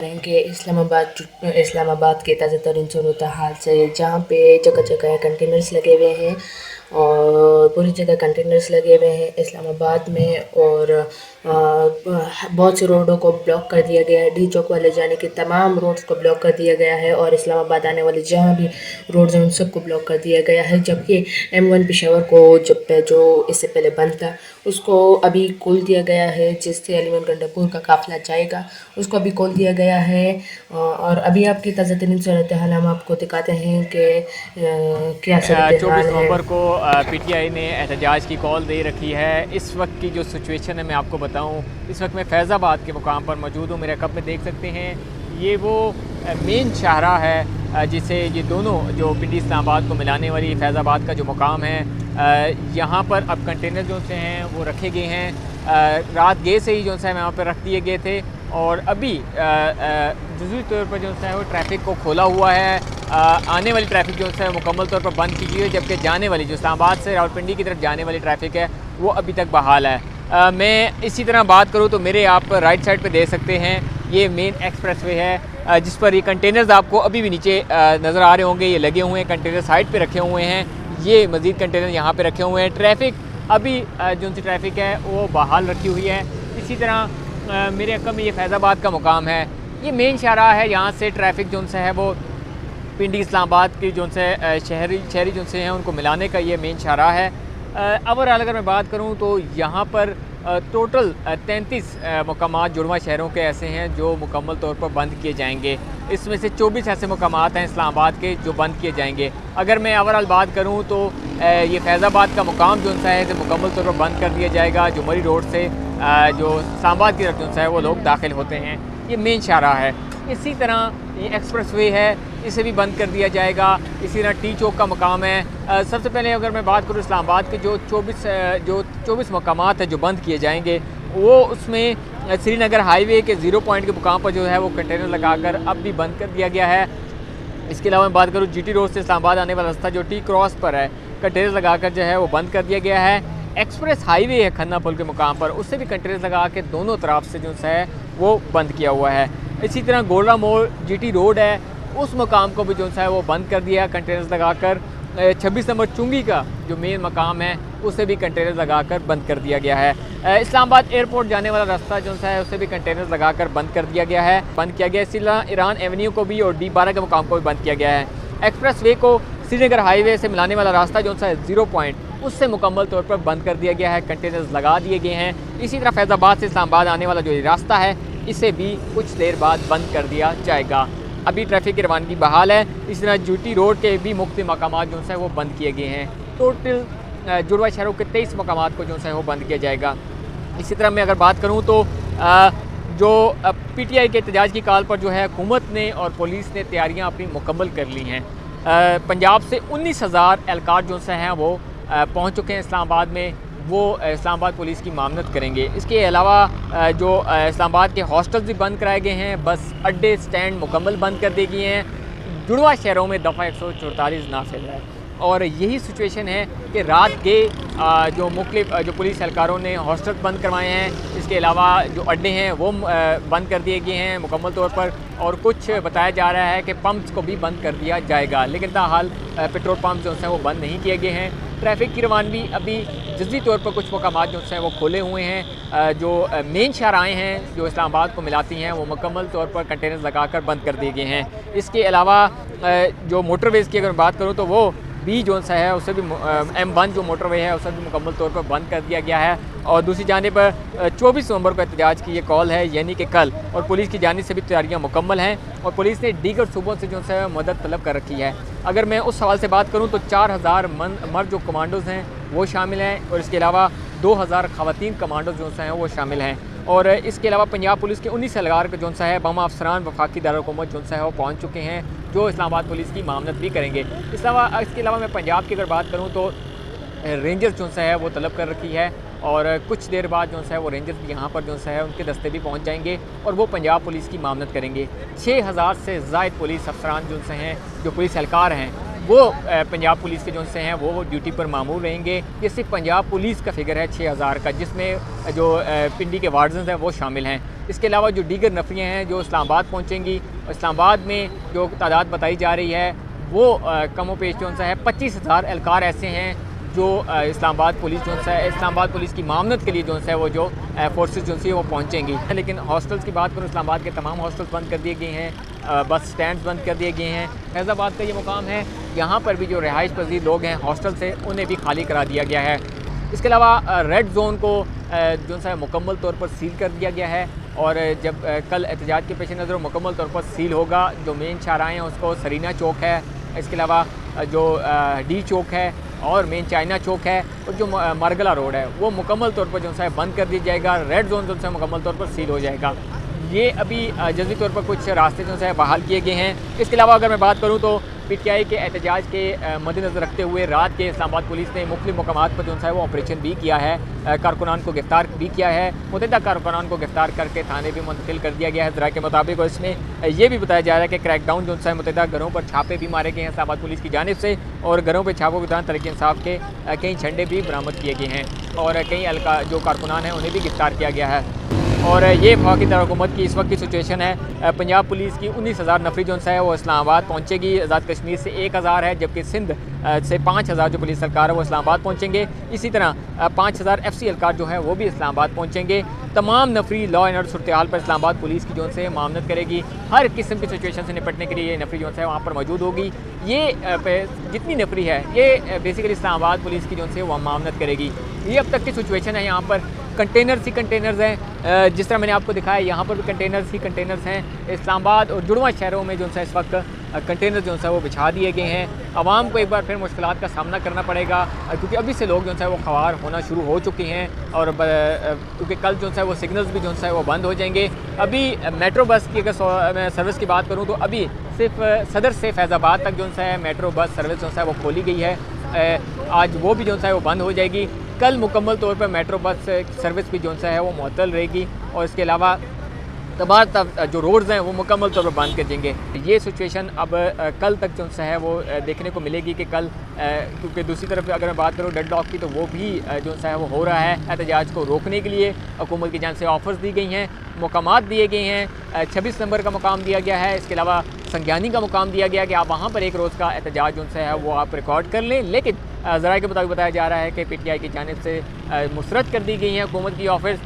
रहेंगे इस्लामाबाद के ताज़ा तरीन सूरत हाल से, जहाँ पे जगह जगह कंटेनर्स लगे हुए हैं और पूरी जगह कंटेनर्स लगे हुए हैं इस्लामाबाद में। और बहुत से रोडों को ब्लॉक कर दिया गया है। डी चौक वाले जाने के तमाम रोड्स को ब्लॉक कर दिया गया है और इस्लामाबाद आने वाले जहाँ भी रोड्स हैं उन सबको ब्लॉक कर दिया गया है। जबकि M1 पेशावर को जो इससे पहले बंद था उसको अभी खोल दिया गया है, जिससे अलीगढ़ गंडापुर का काफ़िला जाएगा उसको अभी खोल दिया गया है। और अभी आपकी ताज़ा तरीन सूरत हाल हम आपको दिखाते हैं कि क्या सूरत हाल 24 है। नवंबर को PTI ने एहतजाज की कॉल दे रखी है। इस वक्त की जो सिचुएशन है मैं आपको बताऊं, इस वक्त मैं फैज़ाबाद के मुकाम पर मौजूद हूं। मेरे कप में देख सकते हैं ये वो मेन शाहरा है जिसे ये दोनों जो पिंडी इस्लामाबाद को मिलाने वाली फैज़ाबाद का जो मुकाम है, यहाँ पर अब कंटेनर जो से हैं वो रखे गए हैं। रात गए से ही जो है वहाँ पर रख दिए गए थे और अभी जुज़वी तौर पर जो है वो ट्रैफिक को खोला हुआ है। आने वाली ट्रैफिक जो है मुकम्मल तौर पर बंद की गई है, जबकि जाने वाली जो इस्लामाबाद से रावलपिंडी की तरफ जाने वाली ट्रैफिक है वो अभी तक बहाल है। मैं इसी तरह बात करूँ तो मेरे आप राइट साइड पे देख सकते हैं ये मेन एक्सप्रेसवे है जिस पर ये कंटेनर्स आपको अभी भी नीचे नज़र आ रहे होंगे। ये लगे हुए हैं, कंटेनर साइड पे रखे हुए हैं, ये मज़ीद कंटेनर यहाँ पे रखे हुए हैं। ट्रैफिक अभी जो सी ट्रैफिक है वो बहाल रखी हुई है। इसी तरह मेरे अक्का में ये फैज़ाबाद का मुकाम है, ये मेन शाहरा है। यहाँ से ट्रैफिक जो से है वो पिंडी इस्लामाबाद की जो से शहरी जो से हैं उनको मिलाने का ये मेन शाहरा है। ओवरऑल अगर मैं बात करूँ तो यहाँ पर टोटल 33 मकामात जुड़वा शहरों के ऐसे हैं जो मुकम्मल तौर पर बंद किए जाएंगे। इसमें से 24 ऐसे मकामात हैं इस्लामाबाद के जो बंद किए जाएंगे। अगर मैं ओवरऑल बात करूँ तो ये फैज़ाबाद का मुकाम जो है इसे मुकम्मल तौर पर बंद कर दिया जाएगा। जो मरी रोड से जो इस्लामाबाद की तरफ जो है वो लोग दाखिल होते हैं, ये मेन शाहरा है। इसी तरह ये एक्सप्रेसवे है, इसे भी बंद कर दिया जाएगा। इसी तरह टी चौक का मकाम है। सबसे पहले अगर मैं बात करूँ इस्लामाबाद के जो 24 मकामात हैं जो बंद किए जाएंगे, वो उसमें श्रीनगर हाईवे के 0 पॉइंट के मुकाम पर जो है वो कंटेनर लगाकर अब भी बंद कर दिया गया है। इसके अलावा मैं बात करूँ GT रोड से इस्लामाबाद आने वाला रास्ता जो T क्रॉस पर है, कंटेनर लगाकर जो है वो बंद कर दिया गया है। एक्सप्रेस हाईवे है खन्ना पुल के मुकाम पर, उससे भी कंटेनर लगा के दोनों तरफ से जो है वो बंद किया हुआ है। इसी तरह गोला मोड़ GT रोड है, उस मकाम को भी जो है वो बंद कर दिया कंटेनर्स लगाकर। 26 नंबर चुंगी का जो मेन मकाम है उसे भी कंटेनर्स लगाकर बंद कर दिया गया है। इस्लामाबाद एयरपोर्ट जाने वाला रास्ता जो है उसे भी कंटेनर्स लगाकर बंद कर दिया गया है। इसी तरह ईरान एवेन्यू को भी और D12 के मुकाम को भी बंद किया गया है। एक्सप्रेस वे को श्रीनगर हाईवे से मिलाने वाला रास्ता जो है 0 पॉइंट, उससे मुकम्मल तौर पर बंद कर दिया गया है, कंटेनर्स लगा दिए गए हैं। इसी तरह फैज़ाबाद से इस्लामाबाद आने वाला जो रास्ता है इसे भी कुछ देर बाद बंद कर दिया जाएगा। अभी ट्रैफिक की रवानगी बहाल है। इसी तरह GT रोड के भी मुख्तलिफ मकामात जो है वो बंद किए गए हैं। टोटल जुड़वा शहरों के 23 मकामात को जो है वो बंद किया जाएगा। इसी तरह मैं अगर बात करूँ तो जो PTI के एहतजाज की कॉल पर जो है हुकूमत ने और पुलिस ने तैयारियाँ अपनी मुकम्मल कर ली हैं। पंजाब से 19,000 एहलकार जो से हैं वो पहुँच चुके हैं इस्लामाबाद में, वो इस्लामाबाद पुलिस की मामनत करेंगे। इसके अलावा जो इस्लामाबाद के हॉस्टल्स भी बंद कराए गए हैं, बस अड्डे स्टैंड मुकम्मल बंद कर दिए गए हैं। जुड़वा शहरों में दफ़ा 144 नाफिज है और यही सिचुएशन है कि रात के जो मुख्तलिफ जो पुलिस एहलकारों ने हॉस्टल बंद करवाए हैं। इसके अलावा जो अड्डे हैं वो बंद कर दिए गए हैं मुकम्मल तौर पर, और कुछ बताया जा रहा है कि पंप्स को भी बंद कर दिया जाएगा, लेकिन ताहाल पेट्रोल पंप जो हैं वो बंद नहीं किए गए हैं। ट्रैफिक की रवानगी अभी जज़वी तौर पर कुछ मकामात जो हैं वो खोले हुए हैं। जो मेन शाहराएँ हैं जो इस्लामाबाद को मिलाती हैं वो मुकम्मल तौर पर कंटेनर्स लगाकर बंद कर दिए गए हैं। इसके अलावा जो मोटरवेज़ की अगर बात करूँ तो वो भी जो सा है उसे भी M1 जो मोटरवे है उसे भी मुकम्मल तौर पर बंद कर दिया गया है। और दूसरी जानिब 24 नवंबर को एहतजाज की ये कॉल है, यानी कि कल, और पुलिस की जानिब से भी तैयारियां मुकम्मल हैं और पुलिस ने दीगर सूबों से जो है मदद तलब कर रखी है। अगर मैं उस सवाल से बात करूं तो 4000 मर्द जो कमांडोज़ हैं वो शामिल हैं और इसके अलावा 2000 ख़वातीन कमांडोज जो हैं वो शामिल हैं। और इसके अलावा पंजाब पुलिस के 19 एहलकार के जो है बम अफसरान वफाकी दारुल-हुकूमत जो है वो पहुँच चुके हैं, जो इस्लामाबाद पुलिस की मामनत भी करेंगे। इसके अलावा मैं पंजाब की अगर बात करूँ तो रेंजर्स जो है वो तलब कर रखी है और कुछ देर बाद जो है वो रेंजर्स भी यहाँ पर जो है उनके दस्ते भी पहुँच जाएंगे और वो पंजाब पुलिस की मामनत करेंगे। 6000 से ज़ायद पुलिस अफसरान जो हैं, जो पुलिस एहलकार हैं, वो पंजाब पुलिस के जो से हैं वो ड्यूटी पर मामूर रहेंगे। ये सिर्फ पंजाब पुलिस का फिगर है 6000 का, जिसमें जो पिंडी के वार्डन्स हैं वो शामिल हैं। इसके अलावा जो दीगर नफरियाँ हैं जो इस्लामाबाद पहुँचेंगी, इस्लामाबाद में जो तादाद बताई जा रही है वो कमो पेश जो है 25,000 एहलकार ऐसे हैं जो इस्लामाबाद पुलिस जो है इस्लामाबाद पुलिस की मामनत के लिए जो है वो जो फोर्सेस जो है वो पहुँचेंगी। लेकिन हॉस्टल्स की बात करूँ, इस्लामाबाद के तमाम हॉस्टल्स बंद कर दिए गए हैं, बस स्टैंड्स बंद कर दिए गए हैं। फैज़ाबाद का ये मुकाम है, यहाँ पर भी जो रिहाइश पजीर लोग हैं हॉस्टल से उन्हें भी खाली करा दिया गया है। इसके अलावा रेड जोन को जो है मुकम्मल तौर पर सील कर दिया गया है और जब कल एहतजाज के पेश नज़र मुकम्मल तौर पर सील होगा। जो मेन शाहराहें हैं उसको सरीना चौक है, इसके अलावा जो डी चौक है और मेन चाइना चौक है और जो मारगला रोड है वो मुकम्मल तौर पर जो है बंद कर दिया जाएगा। रेड जोन जो है मुकम्मल तौर पर सील हो जाएगा। ये अभी जज़वी तौर पर कुछ रास्ते जो है बहाल किए गए हैं। इसके अलावा अगर मैं बात करूँ तो PTI के एहतजाज के मद्देनज़र रखते हुए रात के इस्लामाबाद पुलिस ने मुख्तलिफ मकामात पर जो है वो ऑपरेशन भी किया है, कारकुनान को गिरफ्तार भी किया है। मुतअद्दिदा कारकुनान को गिरफ्तार करके थाने भी मुंतकिल कर दिया गया है ज़रा के मुताबिक। और इसमें ये भी बताया जा रहा है कि क्रैकडाउन जो है मुतअद्दिदा घरों पर छापे भी मारे गए हैं इस्लामाबाद पुलिस की जानिब से और घरों पर छापों के दौरान तहरीक इंसाफ के कई झंडे भी बरामद किए गए हैं और कई जो कारकुनान हैं उन्हें भी गिरफ्तार किया गया है। और ये वफाकी दारकूमत की इस वक्त की सिचुएशन है। पंजाब पुलिस की 19,000 नफरी जो है वो इस्लामाबाद पहुँचेगी। आज़ाद कश्मीर से 1,000 है, जबकि सिंध से 5,000 जो पुलिस सरकार है वो इस्लामाबाद पहुँचेंगे। इसी तरह 5,000 FC एहलकार जो है वो भी इस्लामाबाद पहुँचेंगे। तमाम नफरी लॉ एंड ऑर्डर सूरत हाल पर इस्लामाबाद पुलिस की जो है मामनत करेगी। हर किस्म की सिचुएशन से निपटने के लिए ये नफरी जो है वहाँ पर मौजूद होगी। ये जितनी नफरी है ये बेसिकली इस्लामाबाद पुलिस की जो है वो मामनत करेगी। ये अब तक की सिचुएशन है। यहाँ पर कंटेनर्स ही कंटेनर्स हैं, जिस तरह मैंने आपको दिखाया यहाँ पर भी कंटेनर्स ही कंटेनर्स हैं। इस्लामाबाद और जुड़वा शहरों में जो है इस वक्त कंटेनर जो है वो बिछा दिए गए हैं। आवाम को एक बार फिर मुश्किलात का सामना करना पड़ेगा क्योंकि अभी से लोग जो है वो ख्वार होना शुरू हो चुके हैं और क्योंकि कल जो है वो सिग्नल्स भी जो है वो बंद हो जाएंगे। अभी मेट्रो बस की अगर मैं सर्विस की बात करूँ तो अभी सिर्फ सदर से फैज़ाबाद तक जो है मेट्रो बस सर्विस जो है वो खोली गई है। आज वो भी जो है वो बंद हो जाएगी। कल मुकम्मल तौर पर मेट्रो बस सर्विस भी जो है वो मुअत्तल रहेगी और इसके अलावा तमाम जो रोड्स हैं वो मुकम्मल तौर पर बंद कर देंगे। ये सिचुएशन अब कल तक जो है वो देखने को मिलेगी कि कल क्योंकि दूसरी तरफ अगर मैं बात करूँ डेडलॉक की तो वो भी जो है वो हो रहा है। एहतजाज को रोकने के लिए हुकूमत की जानिब से ऑफर्स दी गई हैं, मुकामात दिए गए हैं। 26 नंबर का मुकाम दिया गया है, इसके अलावा संज्ञानी का मुकाम दिया गया कि आप वहाँ पर एक रोज़ का एहतजाज जो है वो आप रिकॉर्ड कर लें। लेकिन ज़राए के मुताबिक बताया जा रहा है कि PTI की जानिब से मुस्तरद कर दी गई हैं हुकूमत की ऑफर्स।